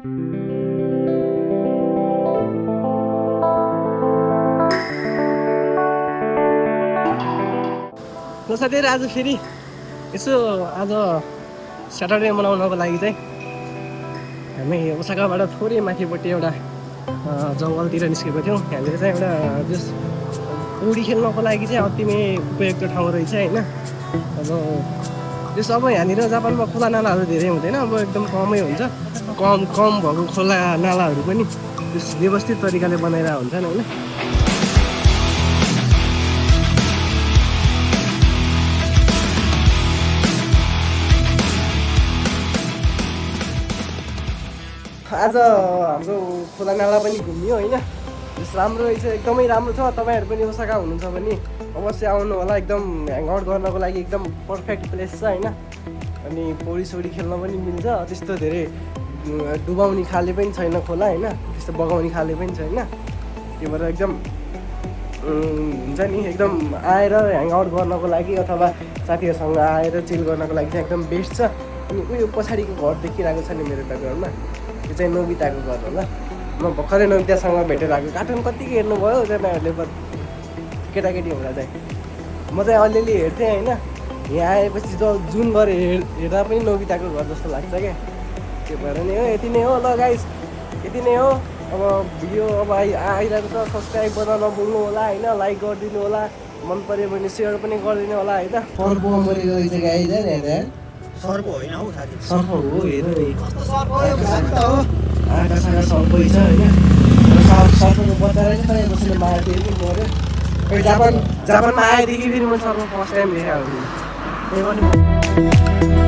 साथीहरु आज फेरि यसो आज स्याटरडे मनाउनको लागि चाहिँ हामी ओसाकाबाट थोरै माथिपट्टि एउटा जङ्गलतिर निस्केको थियौँ। हामीले चाहिँ एउटा जस पौडी खेल्नको लागि चाहिँ अति नै उपयुक्त ठाउँ रहेछ होइन। अब जस अब यहाँनिर जापानमा खोला नालाहरू धेरै हुँदैन, अब एकदम कमै हुन्छ। कम भएको खोला नालाहरू पनि जस व्यवस्थित तरिकाले बनाएर हुन्छन् होइन। आज हाम्रो खोला नाला पनि घुम्यो होइन। जस राम्रो रहेछ, एकदमै राम्रो छ। तपाईँहरू पनि ओसाका हुनुहुन्छ भने अवश्य आउनु होला। एकदम ह्याङआउट गर्नको लागि एकदम पर्फेक्ट प्लेस छ होइन। अनि पौडी सौडी खेल्न पनि मिल्छ। त्यस्तो धेरै डुबाउने खाले पनि छैन खोला होइन, त्यस्तो बगाउने खाले पनि छैन। त्यो भएर एकदम हुन्छ नि, एकदम आएर ह्याङआउट गर्नको लागि अथवा साथीहरूसँग आएर चिल गर्नको लागि चाहिँ एकदम बेस्ट छ। अनि उयो पछाडिको घर देखिरहेको छ नि मेरो घरमा, त्यो चाहिँ नोबिताको घर होला। म भर्खरै नोबितासँग भेटेर आएको। कार्टुन कतिको हेर्नुभयो तपाईँहरूले केटाकेटी हुँदा चाहिँ? म चाहिँ अलिअलि हेर्थेँ होइन। यहाँ आएपछि जुन गरेर हेर्दा पनि नोबिताको घर जस्तो लाग्छ क्या। त्यो भएर नि हो, यति नै हो ल गाइस, यति नै हो। अब भिडियो अब आइरहेको छ, सब्सक्राइब गर्न नभुल्नु होला होइन, लाइक गरिदिनु होला, मन पऱ्यो भने सेयर पनि गरिदिनु होला होइन। सर्प मरेको रहेछ गाइस हेर। सर्प होइन हौ साथी, सर्प हो हेर नि, आँखा साँखा सर्पै छ होइन। सर्पको बच्चा रहेछ तर कसैले मारेको पनि मऱ्यो। जापानमा आएदेखि फेरि म सर्प फर्स्ट टाइम देखाएको थिएँ।